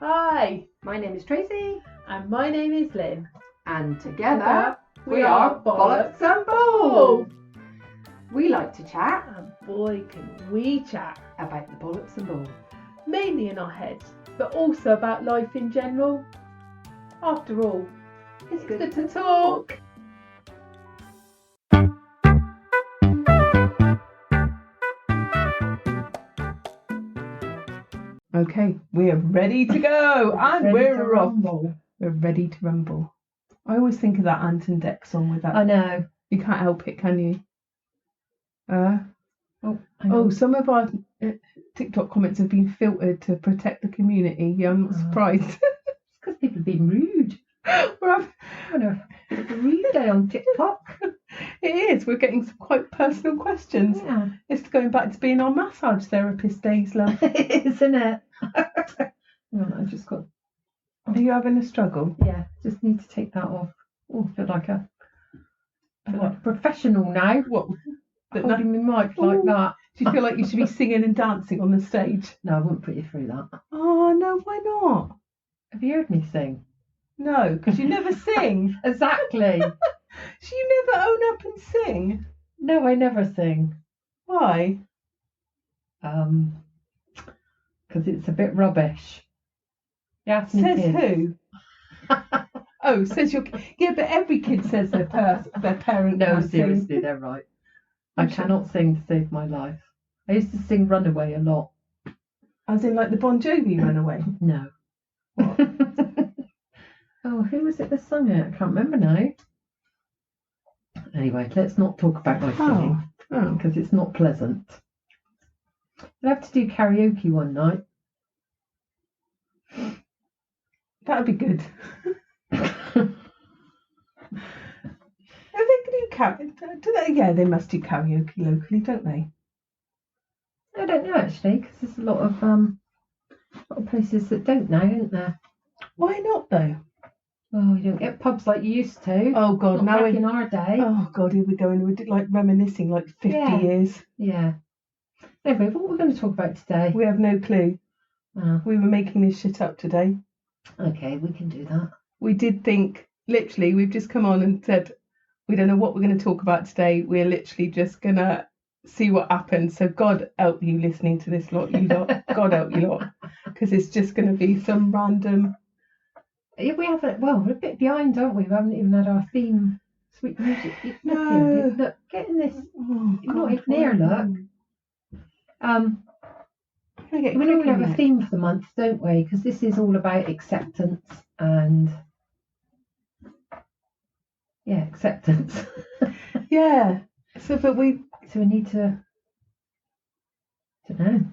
Hi, My name is Tracy, and my name is Lynn. and together we are Bollocks and Balls. We like to chat And boy, can we chat. about the bollocks and balls. Mainly in our heads, but also about life in general. After all, it's good to talk. Okay, we are ready to go, and Ready to we're off. rumble. We're ready to rumble. I always think of that Ant and Dec song with that. I know. You can't help it, can you? Oh, Some of our TikTok comments have been filtered to protect the community. Yeah, I'm not surprised. it's because people have been rude. We're Having a rude day on TikTok. It is. We're getting some quite personal questions. Yeah, It's going back to being our massage therapist days, love. isn't it? I just got. Are you having a struggle? Yeah, just need to take that off. Oh, I feel like a professional now. What? Holding my mic like that. Do you feel like you should be singing and dancing on the stage? No, I wouldn't put you through that. Oh, no, why not? Have you heard me sing? No, because you never sing. Exactly. So you never own up and sing? No, I never sing. Why? Because it's a bit rubbish. Yeah, Says who? Oh, says your... Yeah, but every kid says their parent No, can't seriously, sing. they're right. I cannot sing to save my life. I used to sing Runaway a lot. As in like the Bon Jovi Runaway? No. What? Oh, who was it that sung it? I can't remember now. Anyway, let's not talk about my singing because it's not pleasant. We'll have to do karaoke one night. That would be good. Are they going to do karaoke? Yeah, they must do karaoke locally, don't they? I don't know actually, because there's a lot of places that don't now, isn't there? Why not though? Oh, you don't get pubs like you used to. Oh God, Not now back in our day. Oh God, here we go, and we're like reminiscing like 50 years. Yeah. Anyway, what are we going to talk about today? We have no clue. Oh, We were making this shit up today. okay, we can do that. We did think, literally, we've just come on and said, we don't know what we're going to talk about today. We're literally just going to see what happens. So God help you listening to this lot, you lot. God help you lot. Because it's just going to be some random... Yeah, we haven't. Well, we're a bit behind, aren't we? We haven't even had our theme, sweet music. No. Look, getting this. Oh, You're God, not even near, look. We normally have a theme for the month, don't we? Because this is all about acceptance and acceptance. Yeah. So we need to. I don't know.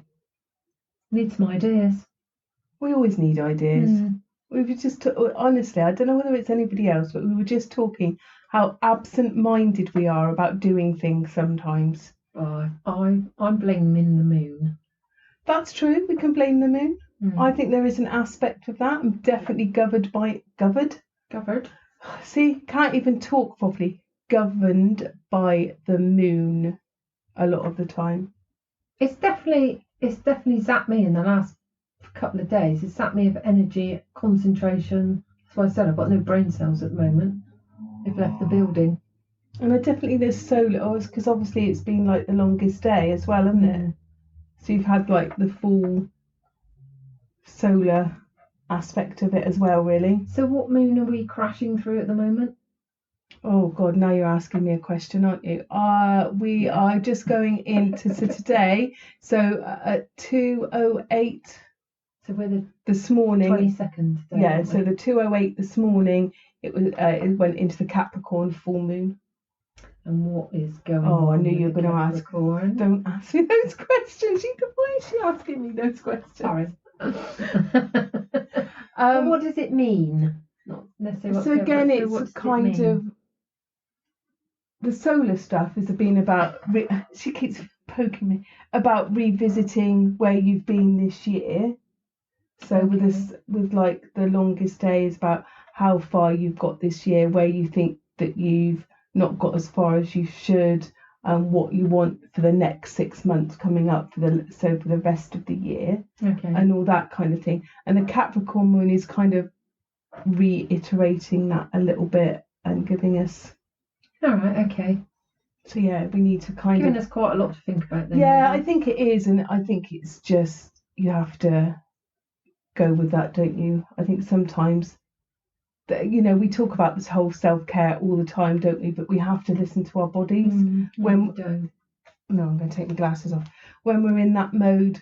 We need some ideas. We always need ideas. We were just, honestly, I don't know whether it's anybody else, but we were just talking how absent-minded we are about doing things sometimes. I'm blaming the moon. That's true. We can blame the moon. I think there is an aspect of that. I'm definitely governed. See, can't even talk properly. Governed by the moon a lot of the time. It's definitely zapped me in the last couple of days. It's zapped me of energy, concentration. That's why I said I've got no brain cells at the moment. They've left the building. And there's solar, because obviously it's been like the longest day as well, hasn't it? So you've had like the full solar aspect of it as well, really. So what moon are we crashing through at the moment? Oh God, now you're asking me a question, aren't you? We are just going into today. So at 2:08. So we're this morning. 22nd. Yeah. So the 2:08 this morning, it was it went into the Capricorn full moon. And what is going on? Oh, I knew you were going to ask. Capricorn? Don't ask me those questions. Why is she asking me those questions? Sorry. Well, what does it mean? Not necessarily. So again, it's kind of the solar stuff has been about. She keeps poking me about revisiting where you've been this year. So with like the longest day is about how far you've got this year, where you think that you've not got as far as you should, and what you want for the next 6 months coming up for the rest of the year, Okay. and all that kind of thing. And the Capricorn moon is kind of reiterating that a little bit and giving us. All right. Okay. So yeah, we need to kind Giving of. us quite a lot to think about then. Yeah, really. I think it is, and I think it's just you have to go with that, don't you? I think sometimes that, we talk about this whole self-care all the time, don't we? But we have to listen to our bodies. No, when we don't. No, I'm going to take my glasses off. When we're in that mode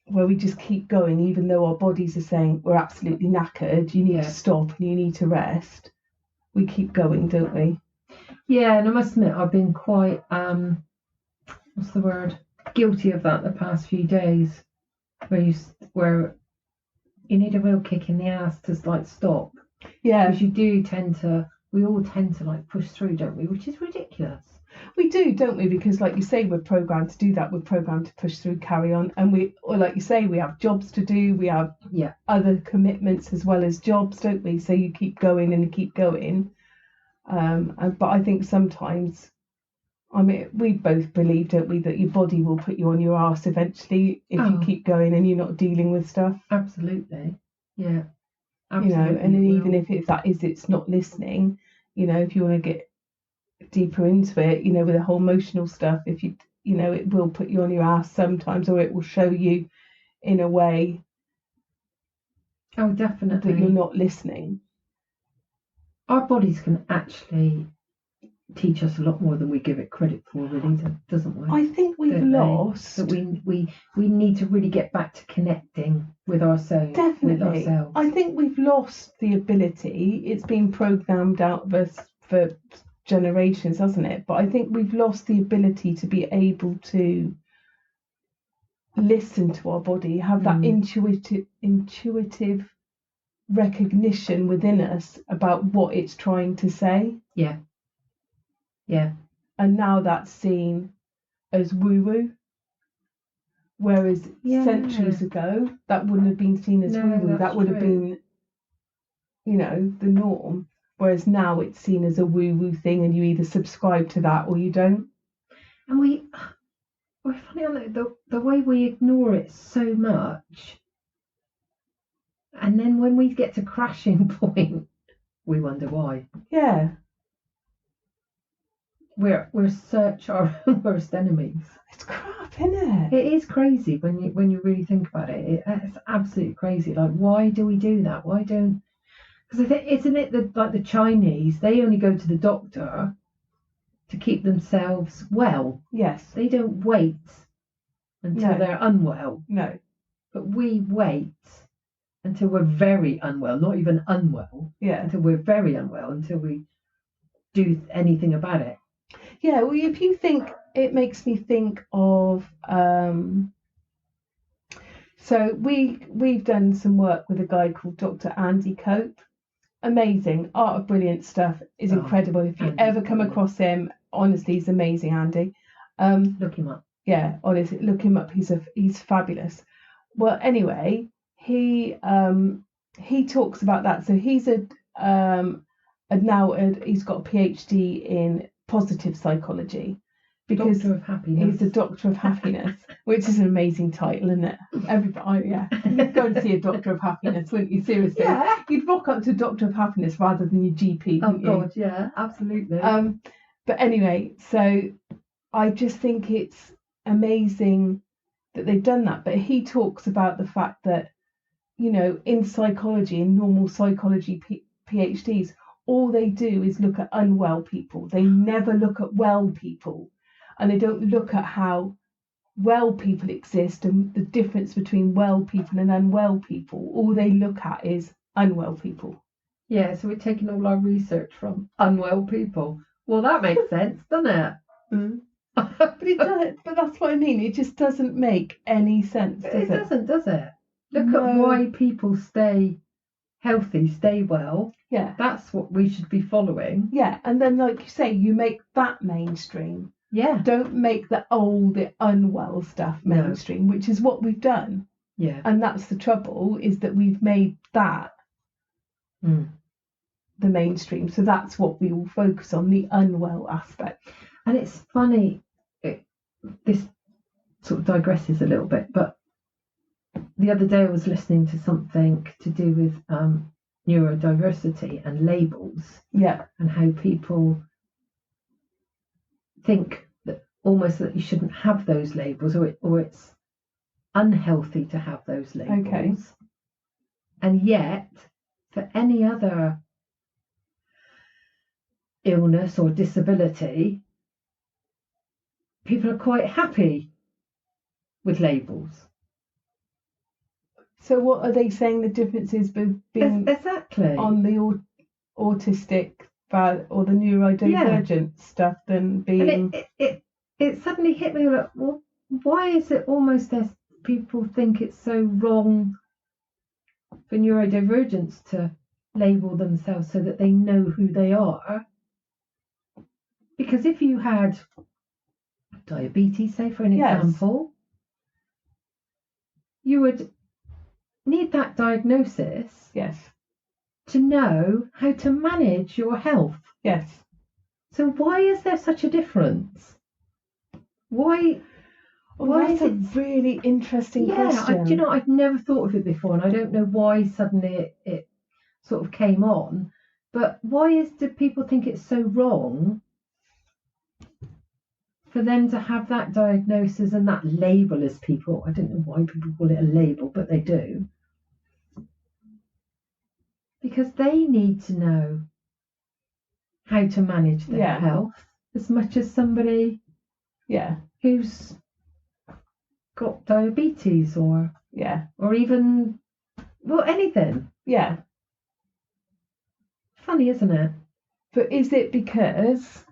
where we just keep going, even though our bodies are saying we're absolutely knackered, you need to stop and you need to rest, we keep going, don't we? Yeah, and I must admit, I've been quite, what's the word? Guilty of that the past few days, where you need a real kick in the ass to stop. Yeah. Because we all tend to push through, don't we? Which is ridiculous. We do, don't we? Because like you say, we're programmed to do that. We're programmed to push through, carry on. And like you say, we have jobs to do. We have other commitments as well as jobs, don't we? So you keep going and you keep going. But I think sometimes, we both believe, don't we, that your body will put you on your arse eventually if you keep going and you're not dealing with stuff. Absolutely. Yeah. Absolutely. And then even if it's not listening, if you want to get deeper into it, with the whole emotional stuff, if it will put you on your ass sometimes, or it will show you in a way definitely that you're not listening. Our bodies can actually teach us a lot more than we give it credit for, really, doesn't we? I think we've lost that we need to really get back to connecting with ourselves. Definitely. I think we've lost the ability. It's been programmed out of us for generations, hasn't it? But I think we've lost the ability to be able to listen to our body, have that intuitive recognition within us about what it's trying to say. Yeah. And now that's seen as woo-woo, whereas centuries ago that wouldn't have been seen as woo-woo. That would have been the norm. Whereas now it's seen as a woo-woo thing, and you either subscribe to that or you don't. And we're funny on the way we ignore it so much, and then when we get to crashing point, we wonder why. Yeah. We're such our own worst enemies. It's crap, isn't it? It is crazy when you really think about it. It's absolutely crazy. Why do we do that? Why don't? Because I think, isn't it the Chinese? They only go to the doctor to keep themselves well. Yes. They don't wait until they're unwell. No. But we wait until we're very unwell, not even unwell. Yeah. Until we're very unwell, until we do anything about it. Yeah, well, if you think, it makes me think of, so we've done some work with a guy called Dr. Andy Cope. Amazing, Art of Brilliant stuff is incredible. If you ever come across him, honestly, he's amazing, Andy. Look him up. Yeah, honestly, look him up. He's fabulous. Well, anyway, he talks about that. So he's he's got a PhD in positive psychology, because Doctor of Happiness. He's a Doctor of Happiness, which is an amazing title, isn't it? Everybody, you'd go and see a Doctor of Happiness, wouldn't you? Seriously, you'd rock up to a Doctor of Happiness rather than your GP. Oh God, yeah, absolutely. But anyway, so I just think it's amazing that they've done that. But he talks about the fact that, in psychology, in normal psychology PhDs, all they do is look at unwell people. They never look at well people. And they don't look at how well people exist and the difference between well people and unwell people. All they look at is unwell people. Yeah, so we're taking all our research from unwell people. Well, that makes sense, doesn't it? Mm. But it doesn't. But that's what I mean. It just doesn't make any sense, does it? It doesn't, does it? Look at why people stay healthy, stay well. Yeah. That's what we should be following. Yeah, and then like you say, you make that mainstream. Yeah. Don't make the unwell stuff mainstream, which is what we've done. Yeah. And that's the trouble, is that we've made that the mainstream. So that's what we will focus on, the unwell aspect. And it's funny, this sort of digresses a little bit, but the other day I was listening to something to do with neurodiversity and labels, and how people think that almost that you shouldn't have those labels, or it's unhealthy to have those labels. Okay. And yet, for any other illness or disability, people are quite happy with labels. So what are they saying the difference is being exactly on the autistic or the neurodivergent stuff than being... And it suddenly hit me like, well, why is it almost as people think it's so wrong for neurodivergents to label themselves so that they know who they are? Because if you had diabetes, say for an example, you would need that diagnosis to know how to manage your health. Yes. So why is there such a difference? Why that's a really interesting question. I've never thought of it before, and I don't know why suddenly it sort of came on. But do people think it's so wrong for them to have that diagnosis and that label as people? I don't know why people call it a label, but they do. Because they need to know how to manage their health as much as somebody who's got diabetes or even anything. Funny, isn't it? But is it because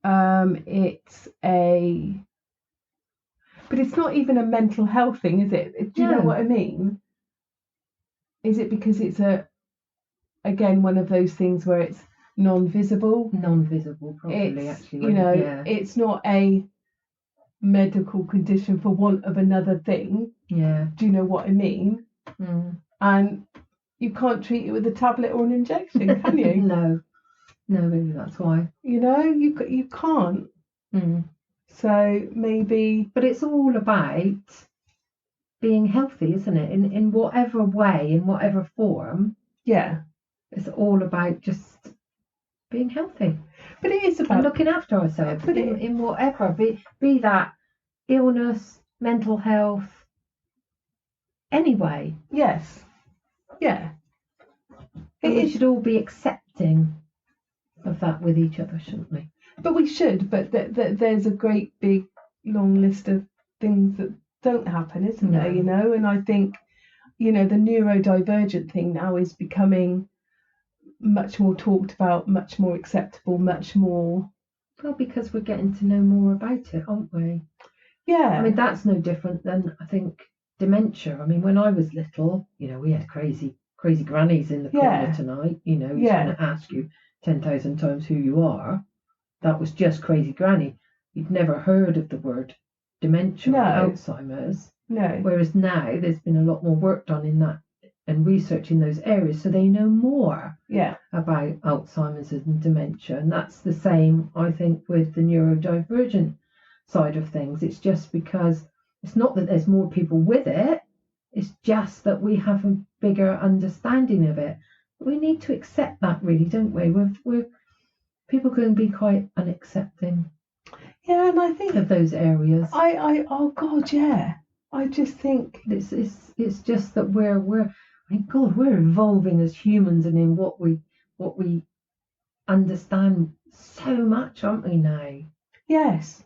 but it's not even a mental health thing, is it? Do you know what I mean? Is it because it's again one of those things where it's non-visible probably, actually, it's not a medical condition for want of another thing. Do you know what I mean? And you can't treat it with a tablet or an injection, can you? No, maybe that's why. You can't. So maybe, but it's all about being healthy, isn't it? In whatever way, in whatever form. It's all about just being healthy. But it is about and looking after ourselves. But in whatever, be that illness, mental health, anyway. Yes. Yeah. We should all be accepting of that with each other, shouldn't we? But we should. But there's a great big long list of things that don't happen, isn't there? And I think the neurodivergent thing now is becoming much more talked about, much more acceptable, much more. Well, because we're getting to know more about it, aren't we? Yeah. I mean, that's no different than, I think, dementia. I mean, when I was little, we had crazy grannies in the corner tonight. Who's going to ask you 10,000 times who you are. That was just crazy granny. You'd never heard of the word dementia or Alzheimer's. No. Whereas now there's been a lot more work done in that and research in those areas, so they know more about Alzheimer's and dementia. And that's the same, I think, with the neurodivergent side of things. It's just because it's not that there's more people with it, it's just that we have a bigger understanding of it. We need to accept that, really, don't we? We're people can be quite unaccepting. Yeah, and I think of those areas. Oh God, yeah. I just think it's just that we're evolving as humans, and in what we understand so much, aren't we now? Yes.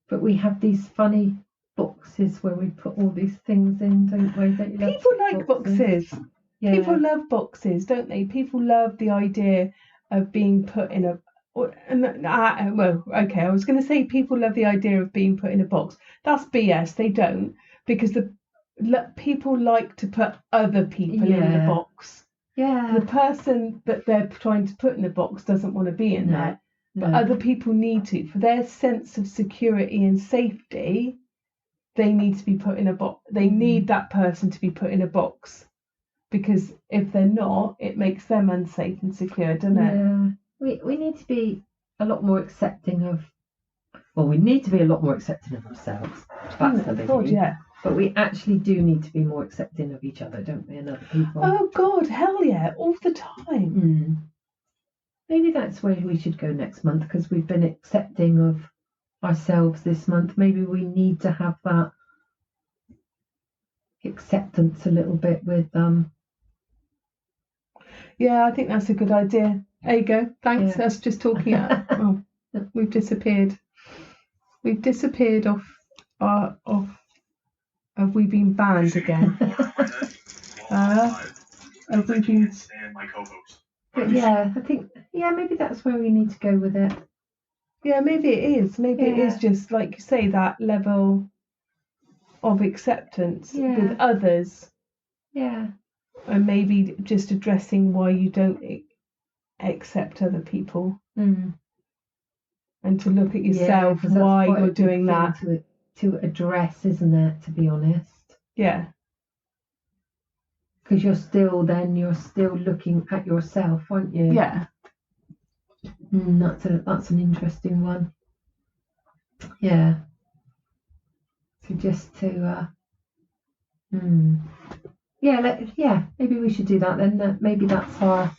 But we have these funny boxes where we put all these things in, don't we? Don't you love people like boxes? Yeah. People love boxes, don't they? People love the idea of being put in a. I was going to say people love the idea of being put in a box. That's BS. They don't, because people like to put other people in the box. Yeah. The person that they're trying to put in the box doesn't want to be in there, but other people need to, for their sense of security and safety. They need to be put in a box. They need that person to be put in a box, because if they're not, it makes them unsafe and secure, doesn't it? Yeah. We need to be a lot more accepting of. Well, we need to be a lot more accepting of ourselves. That's the biggie. God, yeah. But we actually do need to be more accepting of each other, don't we, and other people? Oh God, hell yeah, all the time. Maybe that's where we should go next month, because we've been accepting of ourselves this month. Maybe we need to have that acceptance a little bit with Yeah, I think that's a good idea. There you go. Thanks. Yeah. Us just talking out. Oh, we've disappeared. We've disappeared off. Have we been banned again? Have we been? But yeah, I think maybe that's where we need to go with it. Yeah, maybe it is. Maybe it is Yeah. just like you say, that level of acceptance Yeah. with others, Yeah. and maybe just addressing why you don't accept other people, and to look at yourself, 'cause that's why quite a you're big doing thing that. to address, isn't it? To be honest. Yeah. Because you're still looking at yourself, aren't you? Yeah. That's an interesting one. Yeah. So just to maybe we should do that then. Maybe that's our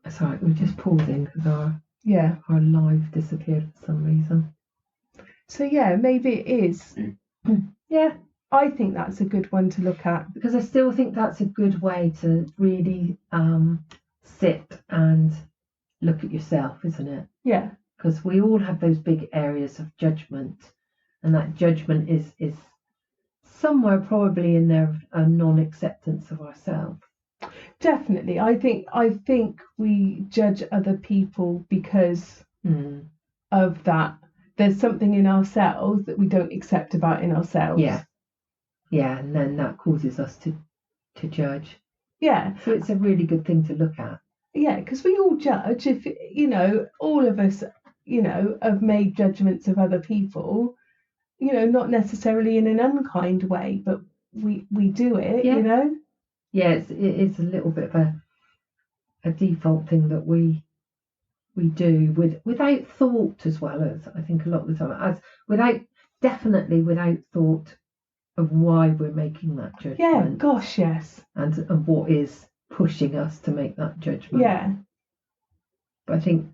sorry, we're just pausing because our live disappeared for some reason. So yeah, maybe it is. Yeah. I think that's a good one to look at, because I still think that's a good way to really sit and look at yourself, isn't it? Yeah. Because we all have those big areas of judgment, and that judgment is somewhere probably in there a non-acceptance of ourselves. Definitely. I think we judge other people because of that. There's something in ourselves that we don't accept about in ourselves. Yeah, and then that causes us to judge. Yeah. So it's a really good thing to look at. Yeah, because we all judge. If all of us, have made judgments of other people, not necessarily in an unkind way, but we do it. Yeah, it is a little bit of a default thing that we do without thought, as well as I think a lot of the time, definitely without thought of why we're making that judgment. Yeah, gosh, yes. And what is pushing us to make that judgment. Yeah. But I think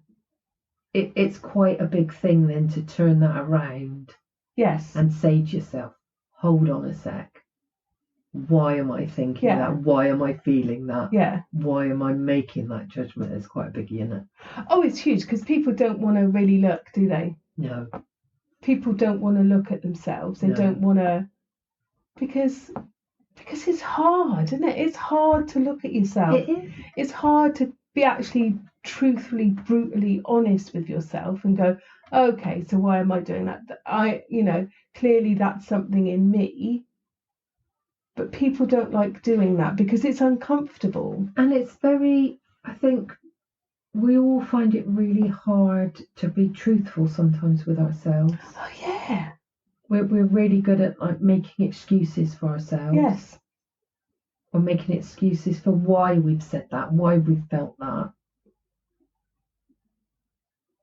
it's quite a big thing then to turn that around. Yes. And say to yourself, hold on a sec. Why am I thinking that? Why am I feeling that? Yeah. Why am I making that judgment? It's quite a biggie, isn't it? Oh, it's huge, because people don't want to really look, do they? No. People don't want to look at themselves. They don't want to, because it's hard, isn't it? It's hard to look at yourself. It is. It's hard to be actually truthfully, brutally honest with yourself and go, okay, so why am I doing that? Clearly that's something in me. But people don't like doing that because it's uncomfortable. And it's I think we all find it really hard to be truthful sometimes with ourselves. Oh, yeah. We're really good at making excuses for ourselves. Yes. Or making excuses for why we've said that, why we've felt that.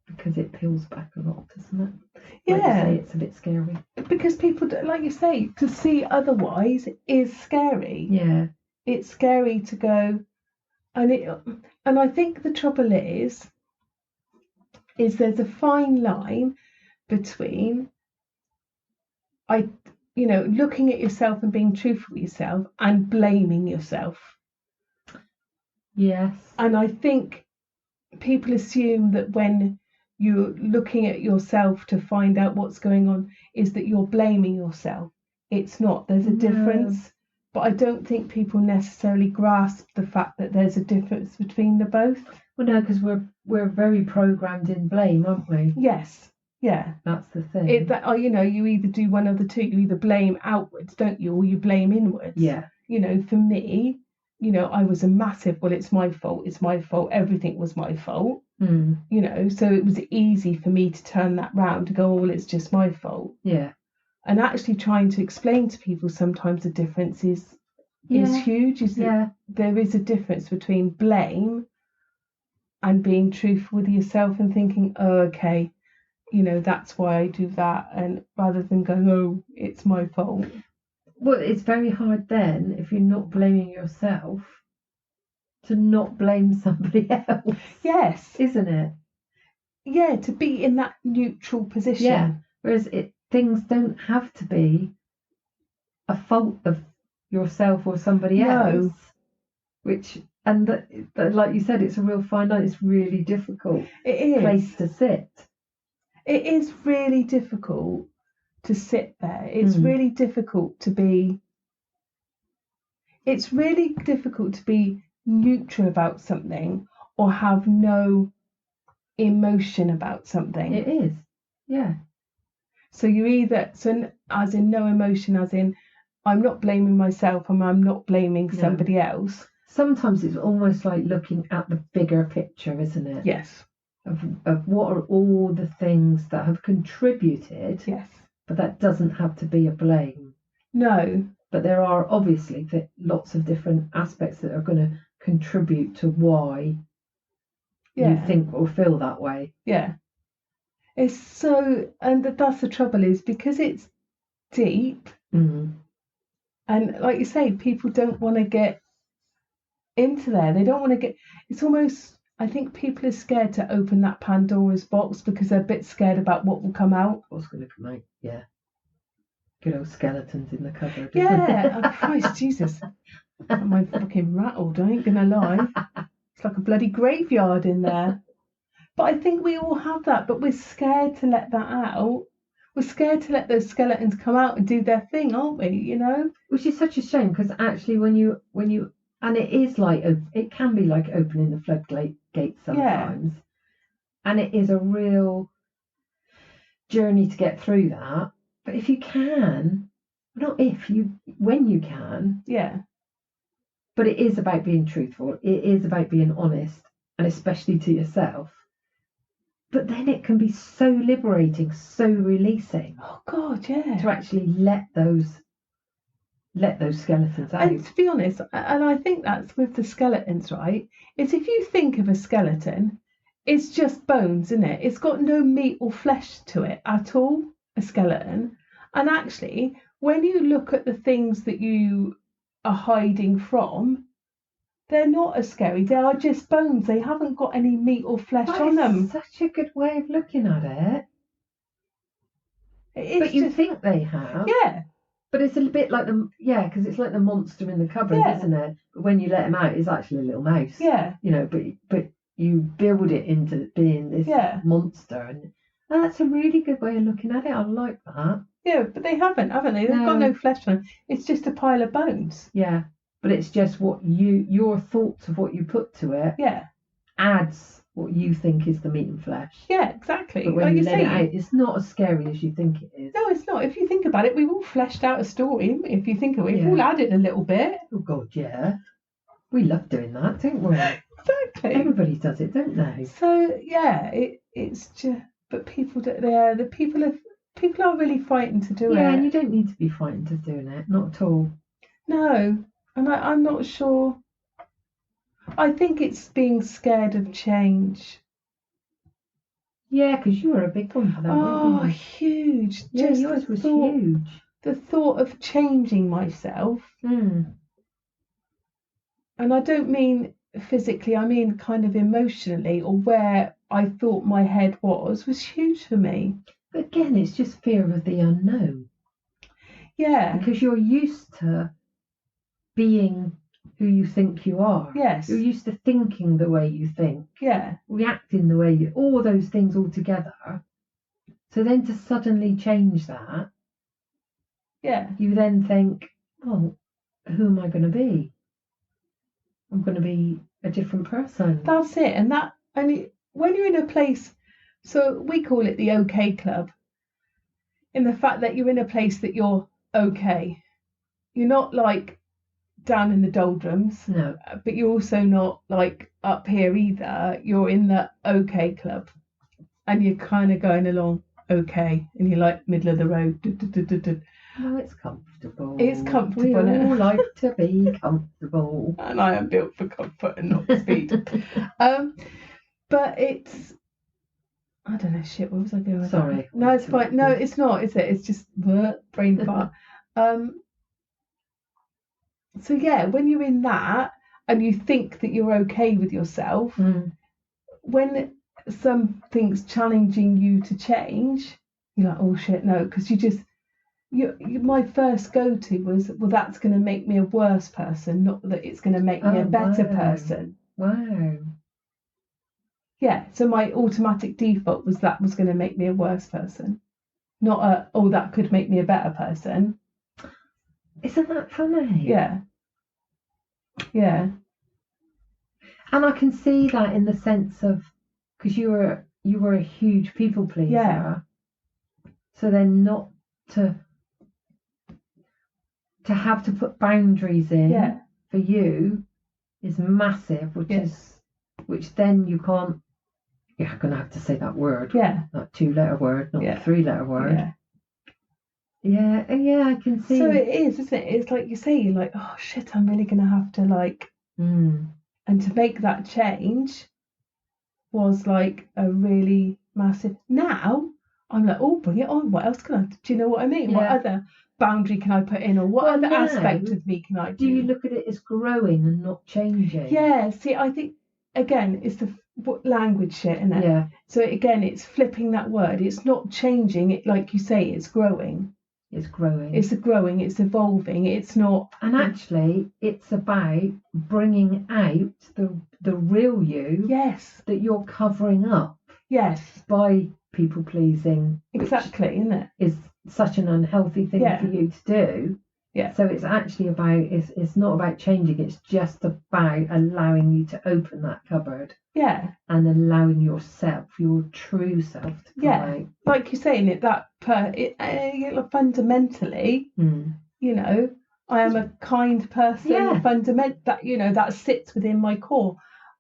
Because it peels back a lot, doesn't it? Yeah. Like you say, it's a bit scary. Because people, like you say, to see otherwise is scary. Yeah. It's scary to go, and I think the trouble is there's a fine line between looking at yourself and being truthful with yourself and blaming yourself. Yes. And I think people assume that when you're looking at yourself to find out what's going on is that you're blaming yourself. It's not. There's a difference. But I don't think people necessarily grasp the fact that there's a difference between the both. Well, no, because we're very programmed in blame, aren't we? Yes. Yeah. That's the thing. You either do one of the two. You either blame outwards, don't you, or you blame inwards. Yeah. For me, I was a massive, well, it's my fault, everything was my fault. So it was easy for me to turn that round to go, oh, well, it's just my fault. Yeah. And actually trying to explain to people sometimes the difference is huge. There is a difference between blame and being truthful with yourself and thinking, oh, okay, that's why I do that, and rather than going, oh, it's my fault. Well, it's very hard then, if you're not blaming yourself, to not blame somebody else. Yes. Isn't it? Yeah, to be in that neutral position. Yeah. Whereas things don't have to be a fault of yourself or somebody else. Like you said, it's a real fine line. It's really difficult. It is. Place to sit. It is really difficult to sit there. It's really difficult to be. It's really difficult to be neutral about something or have no emotion about something. It is. Yeah. So you're either, as in no emotion, as in I'm not blaming myself and I'm not blaming somebody else. Sometimes it's almost like looking at the bigger picture, isn't it? Yes. Of what are all the things that have contributed. Yes. But that doesn't have to be a blame. No. But there are obviously lots of different aspects that are going to contribute to why you think or feel that way. Yeah. It's so, and that's the trouble, is because it's deep, and like you say, people don't want to get into there. They don't want to get. It's almost. I think people are scared to open that Pandora's box because they're a bit scared about what will come out. What's going to come out? Yeah. Good old skeletons in the cupboard. Yeah. Oh, Christ, Jesus. Am I fucking rattled? I ain't gonna lie. It's like a bloody graveyard in there. But I think we all have that, but we're scared to let that out. We're scared to let those skeletons come out and do their thing, aren't we? Which is such a shame, because actually when you and it is like, it can be like opening the floodgates sometimes. And it is a real journey to get through that. But if you can, when you can. Yeah. But it is about being truthful. It is about being honest, and especially to yourself. But then it can be so liberating, so releasing. Oh God, yeah. To actually let those skeletons out. And to be honest, and I think that's with the skeletons, right? Is if you think of a skeleton, it's just bones, isn't it? It's got no meat or flesh to it at all, a skeleton. And actually, when you look at the things that you are hiding from, they're not as scary. They are just bones. They haven't got any meat or flesh on them. Such a good way of looking at it. But you think they have. Yeah. But it's a bit like because it's like the monster in the cupboard, isn't it? But when you let him out, it's actually a little mouse. Yeah. But you build it into being this monster, and that's a really good way of looking at it. I like that. Yeah, but they haven't they? They've got no flesh on them. It's just a pile of bones. Yeah, but it's just what your thoughts of what you put to it. Yeah. Adds what you think is the meat and flesh. Yeah, exactly. But when you let it out, it's not as scary as you think it is. No, it's not. If you think about it, we've all fleshed out a story. If you think of it, we've all added a little bit. Oh God, yeah. We love doing that, don't we? Exactly. Everybody does it, don't they? So yeah, it's just. But people, people are really frightened to do it. Yeah, and you don't need to be frightened of doing it, not at all. No, and I'm not sure. I think it's being scared of change. Yeah, because you were a big one for that. Oh, huge! Yeah, just yours was huge. The thought of changing myself, and I don't mean physically. I mean kind of emotionally, or where I thought my head was huge for me. But again, it's just fear of the unknown. Yeah, because you're used to being who you think you are. Yes. You're used to thinking the way you think. Yeah. Reacting the way you, all those things all together. So then to suddenly change that, you then think, oh, who am I going to be? I'm going to be a different person. That's it. And when you're in a place, so we call it the OK Club, in the fact that you're in a place that you're okay. You're not like down in the doldrums, no, but you're also not like up here either. You're in the OK Club, and you're kind of going along okay, and you're like middle of the road. No, it's comfortable. It's comfortable. We all like to be comfortable, and I am built for comfort and not speed. but it's, I don't know, shit, where was I going with Sorry. that? No, it's fine. No, it's not, is it? It's just brain fart. So yeah, when you're in that and you think that you're okay with yourself, when something's challenging you to change, you're like, oh shit, no, because my first go-to was, well, that's going to make me a worse person, not that it's going to make me a better person. Wow. Yeah, so my automatic default was that was going to make me a worse person, not that could make me a better person. Isn't that funny? Yeah. Yeah. And I can see that in the sense of, because you were a huge people pleaser. Yeah. So then not to have to put boundaries in for you is massive, which then you can't. You're going to have to say that word. Yeah. That 2-letter word, not the 3-letter word. Yeah. Yeah, I can see. So it is, isn't it? It's like you say, you're like, oh shit, I'm really going to have to like. And to make that change was like a really massive. Now I'm like, oh, bring it on. What else can I? Do you know what I mean? Yeah. What other boundary can I put in, or what other aspect of me can I do? Do you look at it as growing and not changing? Yeah. See, I think again, it's the language shit, isn't it? Yeah. So again, it's flipping that word. It's not changing. It, like you say, it's growing. It's growing. It's growing. It's evolving. It's not. And actually, it's about bringing out the real you. Yes. That you're covering up. Yes. By people pleasing. Exactly, isn't it? Is such an unhealthy thing for you to do. Yeah. So it's actually about, it's not about changing. It's just about allowing you to open that cupboard. Yeah. And allowing yourself, your true self, to come out. Like you're saying, fundamentally, you know, I am a kind person. Yeah. That sits within my core.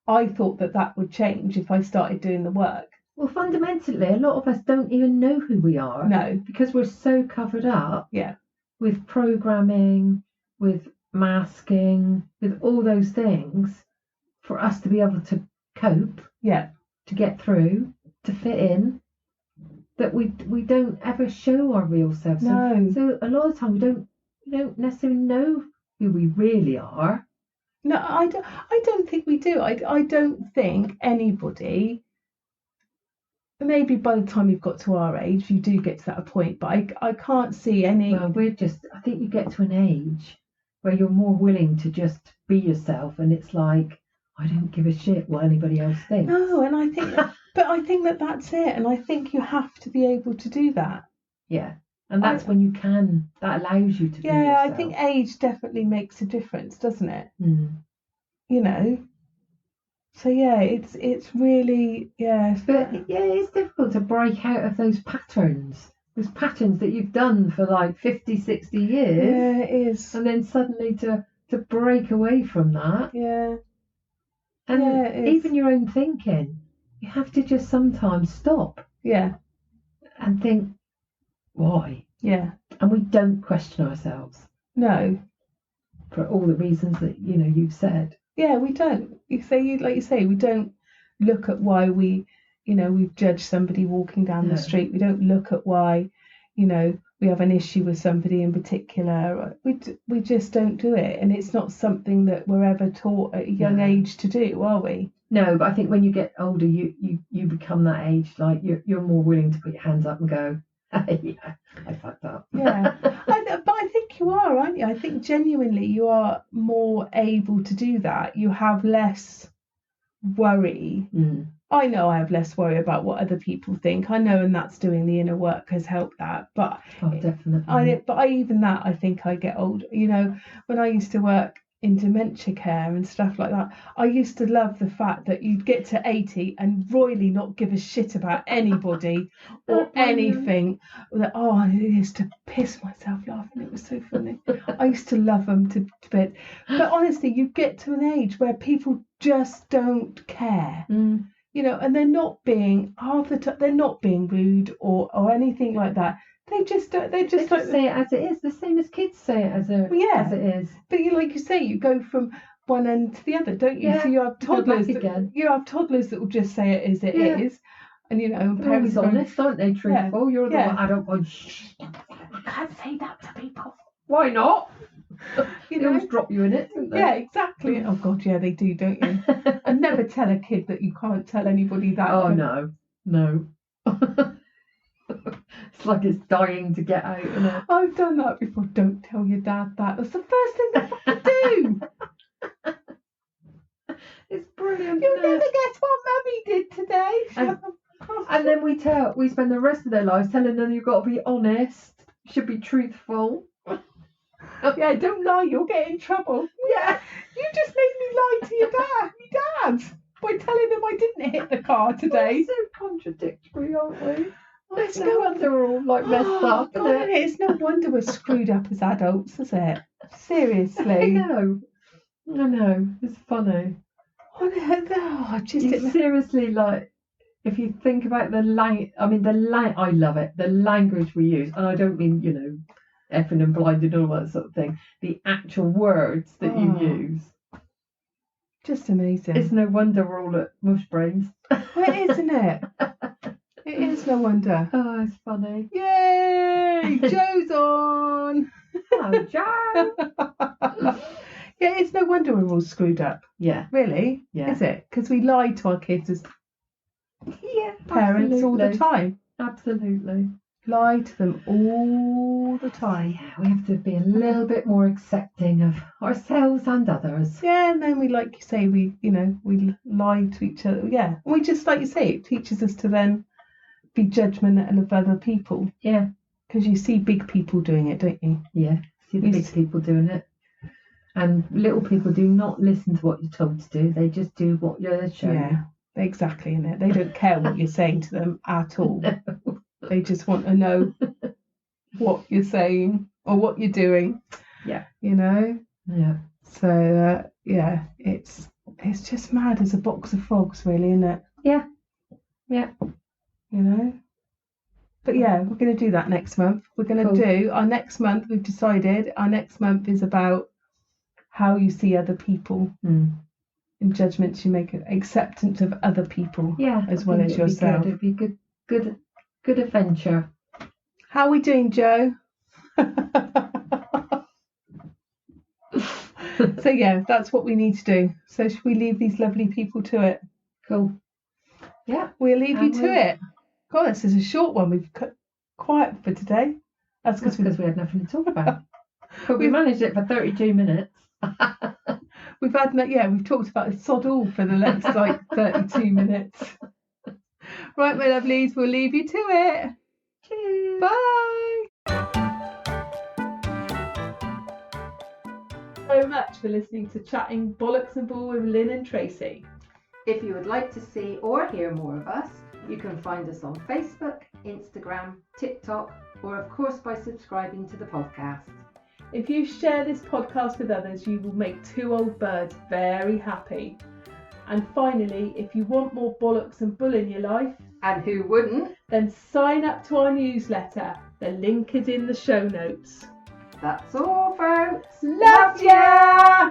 I thought that would change if I started doing the work. Well, fundamentally, a lot of us don't even know who we are. No. Because we're so covered up. Yeah. With programming, with masking, with all those things, for us to be able to cope, to get through, to fit in, that we don't ever show our real selves. No. So a lot of the time we don't necessarily know who we really are. No, I don't think we do. I don't think anybody. Maybe by the time you've got to our age, you do get to that point, but I can't see any. Well, I think you get to an age where you're more willing to just be yourself, and it's like, I don't give a shit what anybody else thinks. No, and I think, but I think that's it, and I think you have to be able to do that. Yeah, and that's when you can. That allows you to be yourself. Yeah, I think age definitely makes a difference, doesn't it? You know. So yeah, it's really But it's difficult to break out of those patterns that you've done for like 50, 60 years. Yeah, it is. And then suddenly to break away from that. Yeah. And even your own thinking, you have to just sometimes stop. Yeah. And think, why? Yeah. And we don't question ourselves. No. For all the reasons that you've said. Yeah, we don't. Like you say, we don't look at why we've judged somebody walking down the street. We don't look at why, we have an issue with somebody in particular. We just don't do it, and it's not something that we're ever taught at a young age to do, are we? No, but I think when you get older, you become that age. Like you're more willing to put your hands up and go, yeah, I fucked up. Yeah, but I think you are, aren't you? I think genuinely you are more able to do that. You have less worry. I know I have less worry about what other people think. I know, and that's doing the inner work has helped that. But definitely. I think I get older. When I used to work in dementia care and stuff like that, I used to love the fact that you'd get to 80 and royally not give a shit about anybody or anything. I used to piss myself laughing. It was so funny. I used to love them to bits. But honestly, you get to an age where people just don't care. And they're not being they're not being rude or anything like that. They just don't. They just say it as it is. The same as kids say it as it is. But like you say, you go from one end to the other, don't you? Yeah, So you have go back toddlers again. you have toddlers that will just say it as it is, and They're parents always are going, honest, aren't they? Truthful. You're the yeah. one adult going, shh, I can't say that to people. why not? You They always drop you in it, don't they? Yeah, exactly. Oh God, yeah, they do, don't you? And never tell a kid that you can't tell anybody that. Oh no. It's like it's dying to get out, isn't it? I've done that before. Don't tell your dad that. That's the first thing they fucking do. It's brilliant. You'll isn't never it? guess what Mummy did today. And then we spend the rest of their lives telling them you've got to be honest, you should be truthful. Yeah, don't lie, you'll get in trouble. Yeah. You just made me lie to your dad, by telling him I didn't hit the car today. We're so contradictory, aren't we? Let's No go. wonder we're all like messed up. God, Isn't it? it's no wonder we're screwed up as adults, is it? Seriously. I know. It's funny. You seriously, like, if you think about the I love it. The language we use, and I don't mean, effing and blinded and all that sort of thing. The actual words that you use. Just amazing. It's no wonder we're all at mush brains. Well, it is, isn't it? It is no wonder. Oh, it's funny. Yay! Joe's on! Hello, Joe! Yeah, it's no wonder we're all screwed up. Yeah. Really? Yeah. Is it? Because we lie to our kids as parents absolutely. all the time. Absolutely. Lie to them all the time. Yeah, we have to be a little bit more accepting of ourselves and others. Yeah, and then we, like you say, we lie to each other. Yeah, and we just, like you say, it teaches us to then be judgmental of other people. Yeah. Because you see big people doing it, don't you? Yeah, see the big people doing it. And little people do not listen to what you're told to do. They just do what you're shown. Yeah, exactly, innit? They don't care what you're saying to them at all. No. They just want to know what you're saying or what you're doing. Yeah. Yeah. So, it's just mad as a box of frogs, really, isn't it? Yeah. But yeah, we're going to do that next month. We're going to do our next month. We've decided our next month is about how you see other people and judgments you make, acceptance of other people as well as yourself. It'd be good adventure. How are we doing, Joe? So yeah, that's what we need to do. So should we leave these lovely people to it? Cool. Yeah. We'll leave you to it. God, this is a short one. We've cut quiet for today. That's because we had nothing to talk about. But we managed it for 32 minutes. We've talked about sod all for the next 32 minutes. Right, my lovelies, we'll leave you to it. Cheers. Bye. So much for listening to Chatting Bollocks and Bull with Lynn and Tracy. If you would like to see or hear more of us, you can find us on Facebook, Instagram, TikTok, or of course by subscribing to the podcast. If you share this podcast with others, you will make two old birds very happy. And finally, if you want more bollocks and bull in your life, and who wouldn't, then sign up to our newsletter. The link is in the show notes. That's all, folks. Love ya!